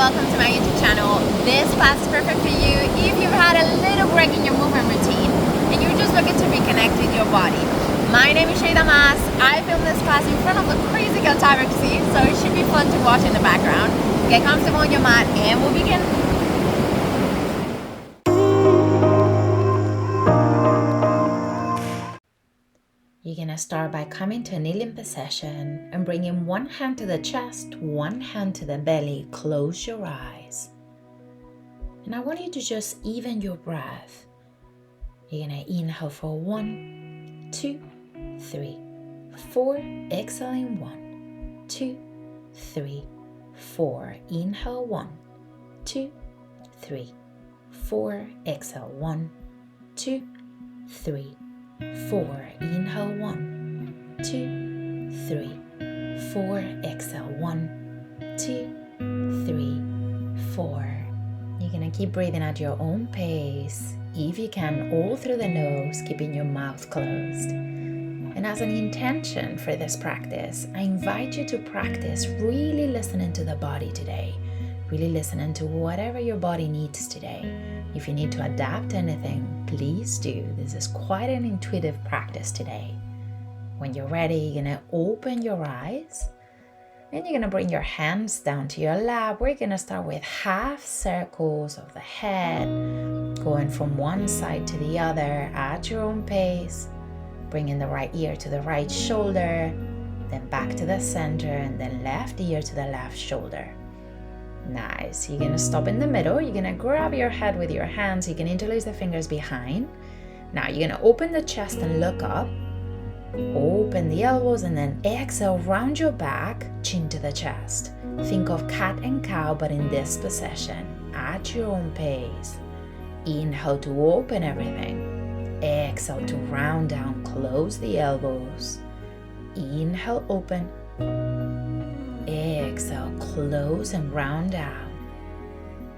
welcome to my YouTube channel. This class is perfect for you if you've had a little break in your movement routine and you're just looking to reconnect with your body. My name is Mas. I filmed this class in front of the crazy girl Tabaxi, so it should be fun to watch in the background. Get comfortable on your mat and we'll begin. You're going to start by coming to a kneeling position and bringing one hand to the chest, one hand to the belly. Close your eyes. And I want you to just even your breath. You're going to inhale for 1, 2, 3, 4. Exhaling 1, 2, 3, 4. Inhale 1, 2, 3, 4. Exhale 1, 2, 3, 4. Inhale 1, 2, 3, 4. Exhale 1, 2, 3, 4. You're gonna keep breathing at your own pace. If you can, all through the nose, keeping your mouth closed. And as an intention for this practice, I invite you to practice really listening to the body today. Really listening to whatever your body needs today. If you need to adapt anything, please do. This is quite an intuitive practice today. When you're ready, you're going to open your eyes and you're going to bring your hands down to your lap. We're going to start with half circles of the head, going from one side to the other at your own pace, bringing the right ear to the right shoulder, then back to the center, and then left ear to the left shoulder. Nice. You're going to stop in the middle. You're going to grab your head with your hands. You can interlace the fingers behind. Now you're going to open the chest and look up. Open the elbows and then exhale, round your back, chin to the chest. Think of cat and cow, but in this position, at your own pace. Inhale to open everything. Exhale to round down, close the elbows. Inhale, open. Exhale, close and round down.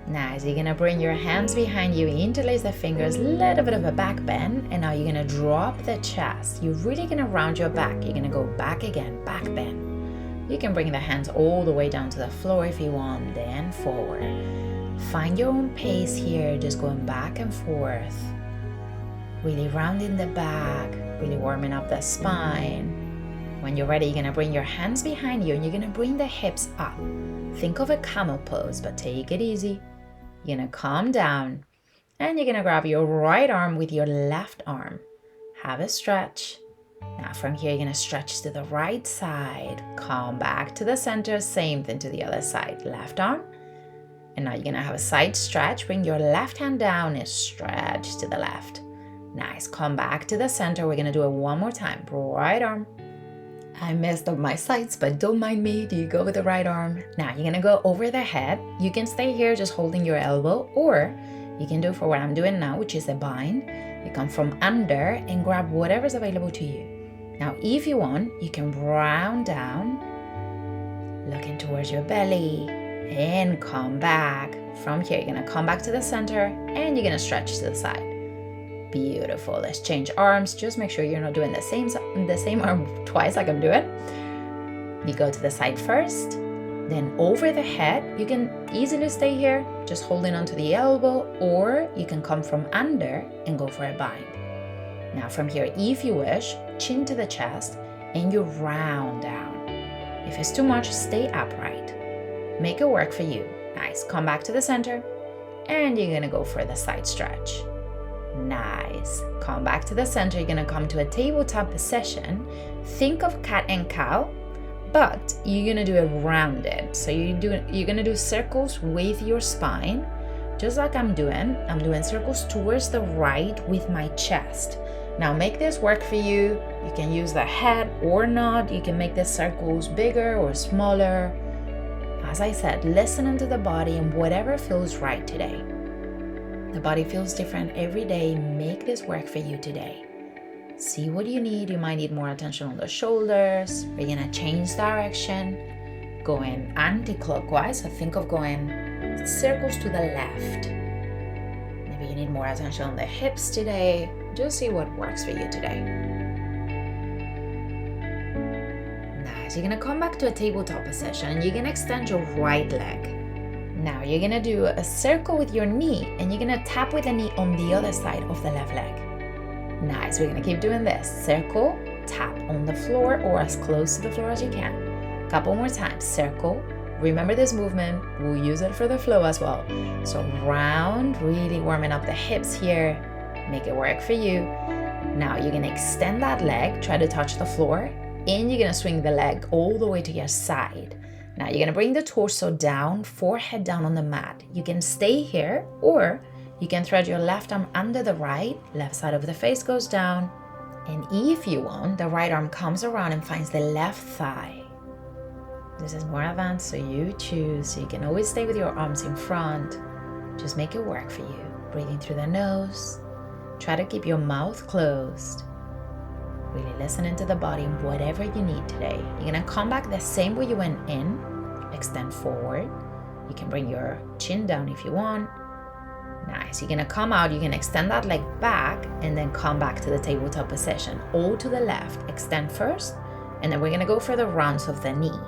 Nice. You're going to bring your hands behind you, interlace the fingers, little bit of a back bend, and now you're going to drop the chest. You're really going to round your back. You're going to go back again, back bend. You can bring the hands all the way down to the floor if you want, then forward. Find your own pace here, just going back and forth. Really rounding the back, really warming up the spine. When you're ready, you're going to bring your hands behind you and you're going to bring the hips up. Think of a camel pose, but take it easy. You're going to calm down and you're going to grab your right arm with your left arm. Have a stretch. Now from here, you're going to stretch to the right side. Come back to the center. Same thing to the other side. Left arm. And now you're going to have a side stretch. Bring your left hand down and stretch to the left. Nice. Come back to the center. We're going to do it one more time. Right arm. I messed up my sides, but don't mind me. Do you go with the right arm? Now you're going to go over the head. You can stay here just holding your elbow, or you can do for what I'm doing now, which is a bind. You come from under and grab whatever's available to you. Now, if you want, you can round down, looking towards your belly, and come back. From here, you're going to come back to the center, and you're going to stretch to the side. Beautiful. Let's change arms. Just make sure you're not doing the same arm twice like I'm doing. You go to the side first, then over the head. You can easily stay here, just holding onto the elbow, or you can come from under and go for a bind. Now from here, if you wish, chin to the chest and you round down. If it's too much, stay upright. Make it work for you. Nice. Come back to the center and you're going to go for the side stretch. Nice. Come back to the center. You're going to come to a tabletop position. Think of cat and cow, but you're going to do it rounded. So you're going to do circles with your spine, just like I'm doing. I'm doing circles towards the right with my chest. Now make this work for you. You can use the head or not. You can make the circles bigger or smaller. As I said, listening to the body and whatever feels right today. The body feels different every day. Make this work for you today. See what you need. You might need more attention on the shoulders. We're going to change direction, going anti-clockwise. So think of going circles to the left. Maybe you need more attention on the hips today. Just see what works for you today. Nice. You're going to come back to a tabletop position and you're going to extend your right leg. Now you're gonna do a circle with your knee and you're gonna tap with the knee on the other side of the left leg. Nice, we're gonna keep doing this. Circle, tap on the floor or as close to the floor as you can. Couple more times, circle. Remember this movement, we'll use it for the flow as well. So round, really warming up the hips here. Make it work for you. Now you're gonna extend that leg, try to touch the floor, and you're gonna swing the leg all the way to your side. Now you're gonna bring the torso down, forehead down on the mat. You can stay here, or you can thread your left arm under the right, left side of the face goes down, and if you want, the right arm comes around and finds the left thigh. This is more advanced, so you choose. You can always stay with your arms in front. Just make it work for you. Breathing through the nose. Try to keep your mouth closed. Really listening to the body and whatever you need today. You're gonna come back the same way you went in. Extend forward. You can bring your chin down if you want. Nice. You're gonna come out, you can extend that leg back and then come back to the tabletop position. All to the left. Extend first, and then we're gonna go for the rounds of the knee.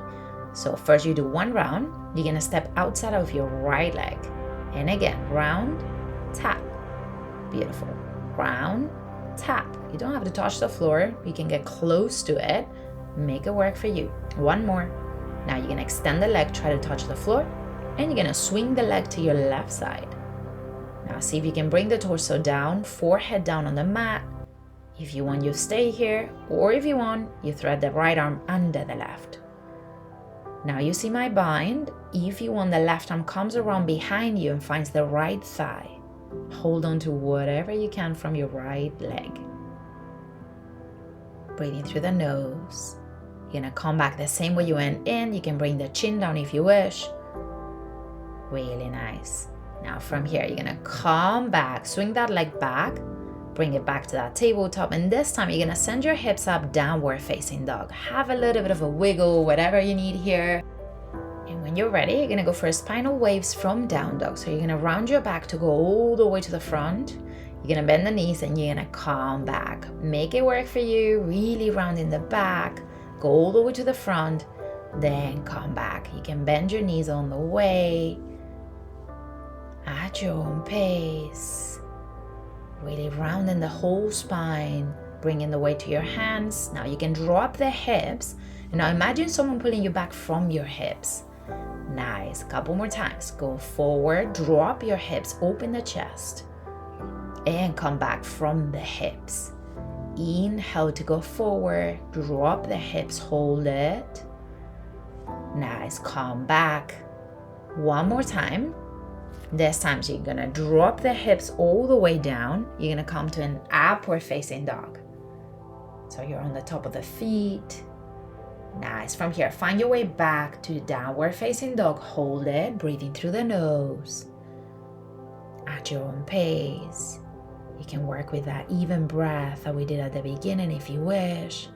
So first you do one round, you're gonna step outside of your right leg. And again, round, tap. Beautiful. Round, tap. You don't have to touch the floor. You can get close to it. Make it work for you. One more. Now you're gonna extend the leg, try to touch the floor, and you're gonna swing the leg to your left side. Now see if you can bring the torso down, forehead down on the mat. If you want, you stay here, or if you want, you thread the right arm under the left. Now you see my bind. If you want, the left arm comes around behind you and finds the right thigh. Hold on to whatever you can from your right leg. Breathing through the nose. You're gonna come back the same way you went in. You can bring the chin down if you wish. Really nice. Now from here, you're gonna come back, swing that leg back, bring it back to that tabletop, and this time you're gonna send your hips up, downward facing dog. Have a little bit of a wiggle, whatever you need here. And when you're ready, you're gonna go for spinal waves from down dog. So you're gonna round your back to go all the way to the front. You're gonna bend the knees and you're gonna come back. Make it work for you, really rounding the back. Go all the way to the front, then come back. You can bend your knees on the way at your own pace. Really rounding the whole spine, bringing the weight to your hands. Now you can drop the hips. And now imagine someone pulling you back from your hips. Nice. Couple more times. Go forward, drop your hips, open the chest, and come back from the hips. Inhale to go forward, drop the hips, hold it. Nice. Come back. One more time. This time you're gonna drop the hips all the way down. You're gonna come to an upward facing dog. So you're on the top of the feet. Nice. From here, find your way back to downward facing dog. Hold it, breathing through the nose. At your own pace. You can work with that even breath that we did at the beginning if you wish.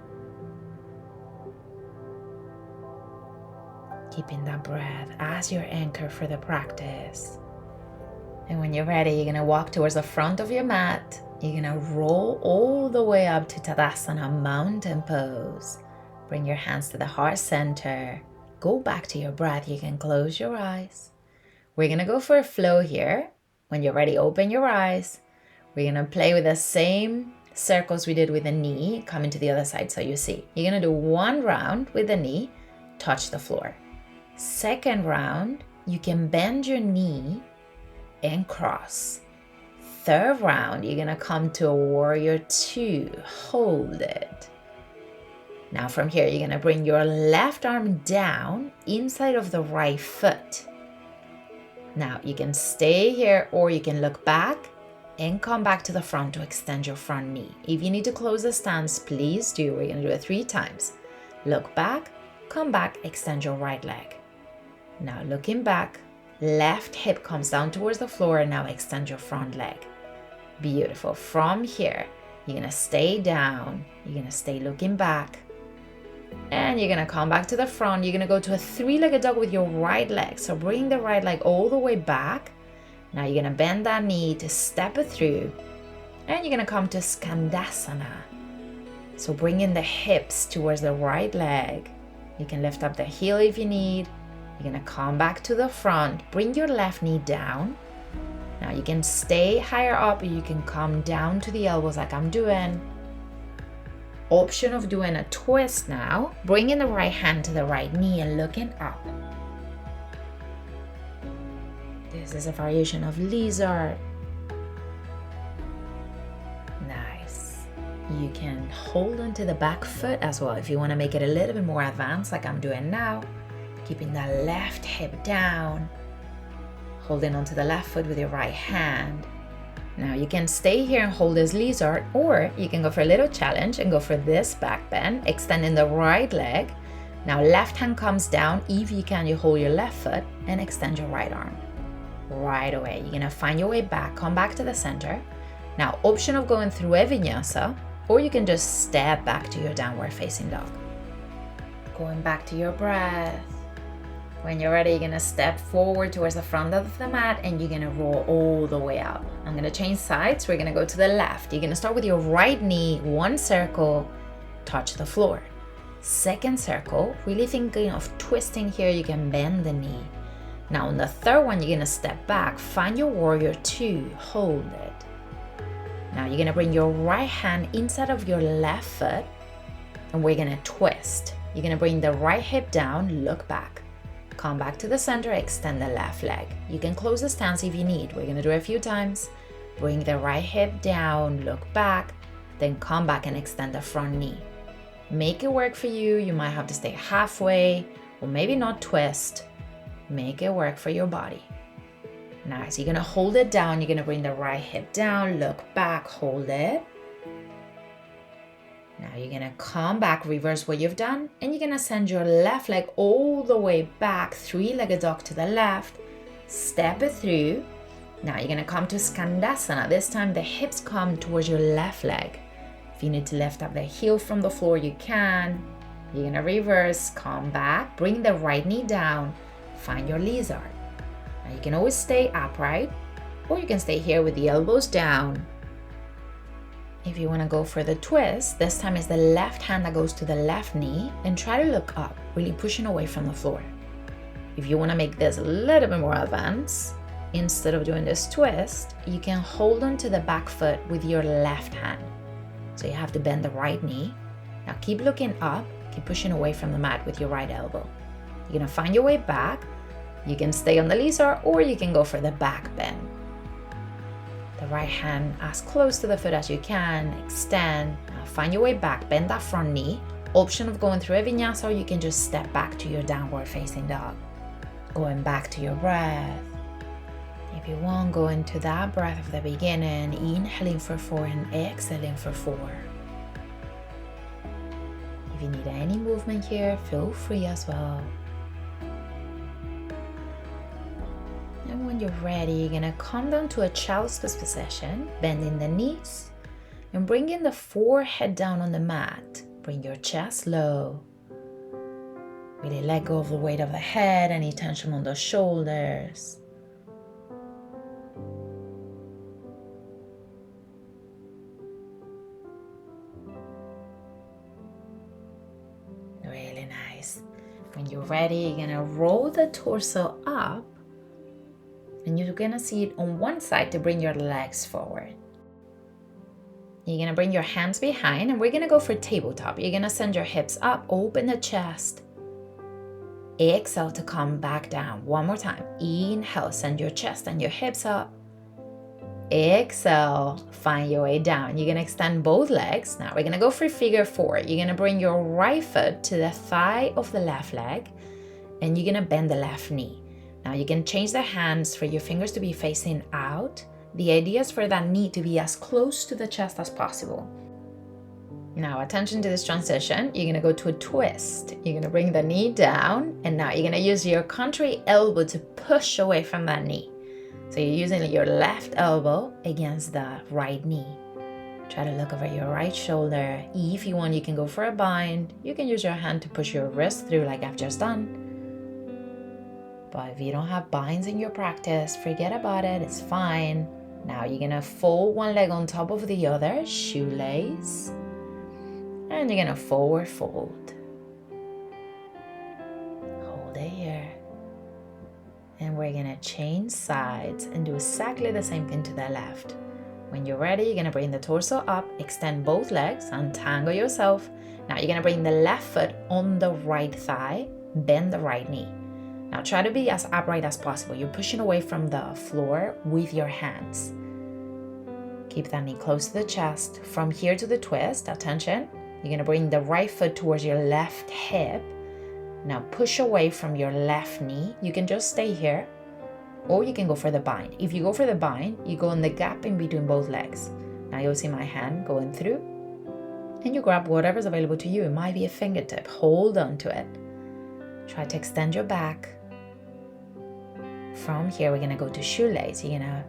Keeping that breath as your anchor for the practice. And when you're ready, you're gonna walk towards the front of your mat. You're gonna roll all the way up to Tadasana, mountain pose. Bring your hands to the heart center. Go back to your breath. You can close your eyes. We're gonna go for a flow here. When you're ready, open your eyes. We're gonna play with the same circles we did with the knee, coming to the other side so you see. You're gonna do one round with the knee, touch the floor. Second round, you can bend your knee and cross. Third round, you're gonna come to a warrior two. Hold it. Now from here, you're gonna bring your left arm down inside of the right foot. Now you can stay here or you can look back and come back to the front to extend your front knee. If you need to close the stance, please do. We're gonna do it 3 times. Look back, come back, extend your right leg. Now looking back, left hip comes down towards the floor and now extend your front leg. Beautiful. From here, you're gonna stay down. You're gonna stay looking back. And you're gonna come back to the front. You're gonna go to a 3-legged dog with your right leg. So bring the right leg all the way back. Now you're gonna bend that knee to step it through. And you're gonna come to Skandasana. So bring in the hips towards the right leg. You can lift up the heel if you need. You're gonna come back to the front, bring your left knee down. Now you can stay higher up, or you can come down to the elbows like I'm doing. Option of doing a twist now, bringing the right hand to the right knee and looking up. This is a variation of lizard. Nice. You can hold onto the back foot as well if you want to make it a little bit more advanced like I'm doing now. Keeping the left hip down, holding onto the left foot with your right hand. Now you can stay here and hold this lizard, or you can go for a little challenge and go for this back bend, extending the right leg. Now left hand comes down. If you can, you hold your left foot and extend your right arm. Right away, you're gonna find your way back, come back to the center. Now option of going through a vinyasa, or you can just step back to your downward facing dog. Going back to your breath. When you're ready, you're gonna step forward towards the front of the mat and you're gonna roll all the way up. I'm gonna change sides. We're gonna go to the left. You're gonna start with your right knee, one circle, touch the floor. Second circle, really thinking of twisting here, you can bend the knee. Now on the third one, you're gonna step back, find your warrior two, hold it. Now you're gonna bring your right hand inside of your left foot and we're gonna twist. You're gonna bring the right hip down, look back. Come back to the center, extend the left leg. You can close the stance if you need. We're gonna do it a few times. Bring the right hip down, look back, then come back and extend the front knee. Make it work for you. You might have to stay halfway or maybe not twist. Make it work for your body. Nice, you're gonna hold it down. You're gonna bring the right hip down, look back, hold it. Now you're gonna come back, reverse what you've done, and you're gonna send your left leg all the way back, three-legged dog to the left, step it through. Now you're gonna come to Skandasana. This time the hips come towards your left leg. If you need to lift up the heel from the floor, you can. You're gonna reverse, come back, bring the right knee down, find your lizard. Now you can always stay upright, or you can stay here with the elbows down. If you want to go for the twist, this time is the left hand that goes to the left knee and try to look up, really pushing away from the floor. If you want to make this a little bit more advanced, instead of doing this twist, you can hold on to the back foot with your left hand. So you have to bend the right knee. Now keep looking up, keep pushing away from the mat with your right elbow. You're going to find your way back. You can stay on the lizard or you can go for the back bend. The right hand as close to the foot as you can, extend, now find your way back, bend that front knee. Option of going through a vinyasa, or you can just step back to your downward facing dog. Going back to your breath. If you want, go into that breath of the beginning, inhaling for 4 and exhaling for 4. If you need any movement here, feel free as well. And when you're ready, you're gonna come down to a child's pose position, bending the knees and bringing the forehead down on the mat. Bring your chest low. Really let go of the weight of the head, any tension on the shoulders. Really nice. When you're ready, you're gonna roll the torso up. And you're gonna see it on one side to bring your legs forward. You're gonna bring your hands behind and we're gonna go for tabletop. You're gonna send your hips up, open the chest. Exhale to come back down. One more time. Inhale, send your chest and your hips up. Exhale, find your way down. You're gonna extend both legs. Now we're gonna go for figure 4. You're gonna bring your right foot to the thigh of the left leg and you're gonna bend the left knee. Now you can change the hands for your fingers to be facing out. The idea is for that knee to be as close to the chest as possible. Now attention to this transition. You're gonna go to a twist. You're gonna bring the knee down and now you're gonna use your contrary elbow to push away from that knee. So you're using your left elbow against the right knee. Try to look over your right shoulder. If you want, you can go for a bind. You can use your hand to push your wrist through like I've just done. But if you don't have binds in your practice, forget about it, it's fine. Now you're gonna fold one leg on top of the other, shoelace. And you're gonna forward fold. Hold it here. And we're gonna change sides and do exactly the same thing to the left. When you're ready, you're gonna bring the torso up, extend both legs, untangle yourself. Now you're gonna bring the left foot on the right thigh, bend the right knee. Now try to be as upright as possible. You're pushing away from the floor with your hands. Keep that knee close to the chest. From here to the twist, attention. You're gonna bring the right foot towards your left hip. Now push away from your left knee. You can just stay here, or you can go for the bind. If you go for the bind, you go in the gap in between both legs. Now you'll see my hand going through, and you grab whatever's available to you. It might be a fingertip. Hold on to it. Try to extend your back. From here, we're gonna go to shoelace. You're gonna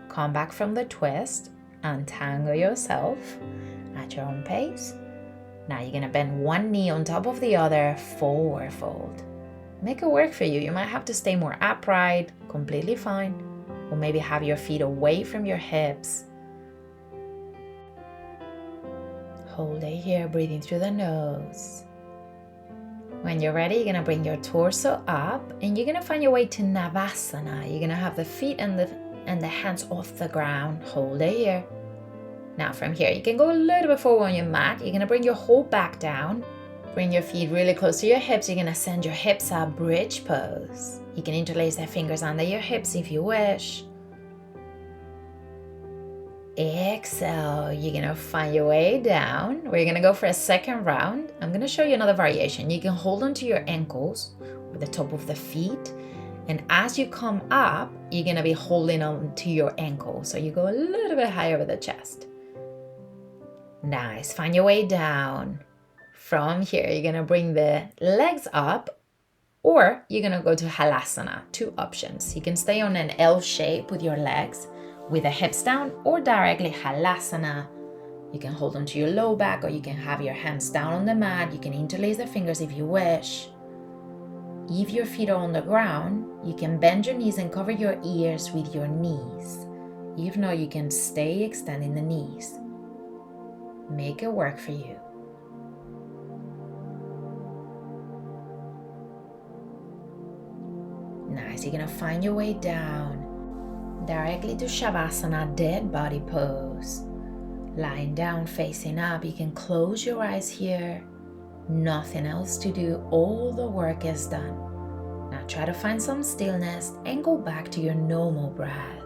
come back from the twist, untangle yourself at your own pace. Now you're gonna bend one knee on top of the other, forward fold. Make it work for you. You might have to stay more upright, completely fine, or maybe have your feet away from your hips. Hold it here, breathing through the nose. When you're ready, you're gonna bring your torso up and you're gonna find your way to Navasana. You're gonna have the feet and the hands off the ground. Hold it here. Now from here, you can go a little bit forward on your mat. You're gonna bring your whole back down. Bring your feet really close to your hips. You're gonna send your hips up, bridge pose. You can interlace the fingers under your hips if you wish. Exhale, you're gonna find your way down. We're gonna go for a second round. I'm gonna show you another variation. You can hold onto your ankles or the top of the feet. And as you come up, you're gonna be holding on to your ankle. So you go a little bit higher over the chest. Nice, find your way down. From here, you're gonna bring the legs up, or you're gonna go to Halasana. Two options. You can stay on an L shape with your legs, with the hips down, or directly Halasana. You can hold onto your low back, or you can have your hands down on the mat. You can interlace the fingers if you wish. If your feet are on the ground, you can bend your knees and cover your ears with your knees. If not, you can stay extending the knees. Make it work for you. Nice, you're gonna find your way down. Directly to Shavasana, dead body pose. Lying down, facing up, you can close your eyes here. Nothing else to do, all the work is done. Now try to find some stillness and go back to your normal breath.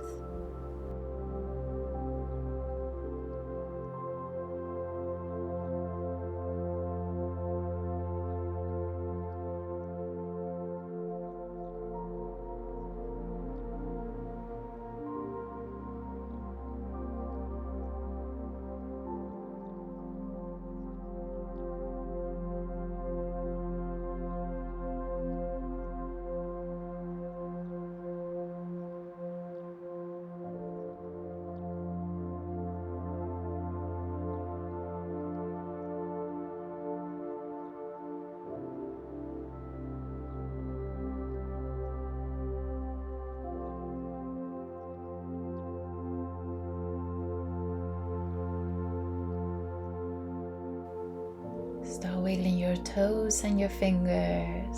Start wiggling your toes and your fingers.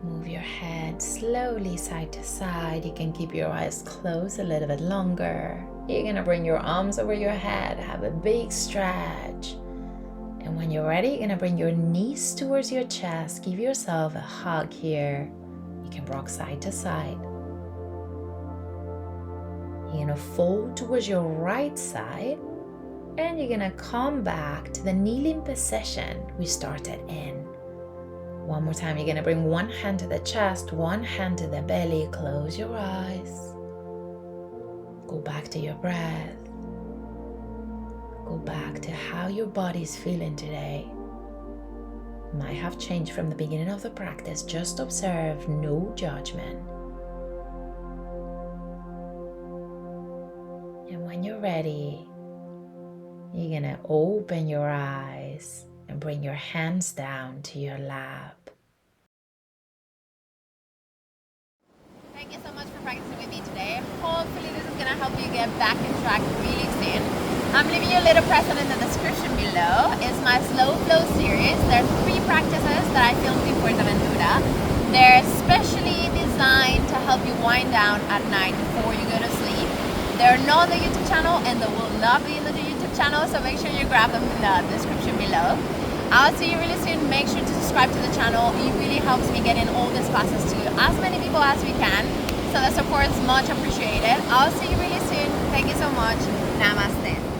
Move your head slowly side to side. You can keep your eyes closed a little bit longer. You're gonna bring your arms over your head, have a big stretch. And when you're ready, you're gonna bring your knees towards your chest. Give yourself a hug here. You can rock side to side. You're gonna fold towards your right side. And you're gonna come back to the kneeling position we started in. One more time, you're gonna bring one hand to the chest, one hand to the belly, close your eyes. Go back to your breath. Go back to how your body's feeling today. Might have changed from the beginning of the practice. Just observe, no judgment. And when you're ready, you're gonna open your eyes and bring your hands down to your lap. Thank you so much for practicing with me today. Hopefully this is gonna help you get back on track really soon. I'm leaving you a little present in the description below. It's my slow flow series. There are 3 practices that I filmed before the Nidra. They're specially designed to help you wind down at night before you go to sleep. They're not on the YouTube channel and they will not be in the YouTube channel, so make sure you grab them in the description below. I'll see you really soon. Make sure to subscribe to the channel. It really helps me get in all these classes to as many people as we can. So the support is much appreciated. I'll see you really soon. Thank you so much. Namaste.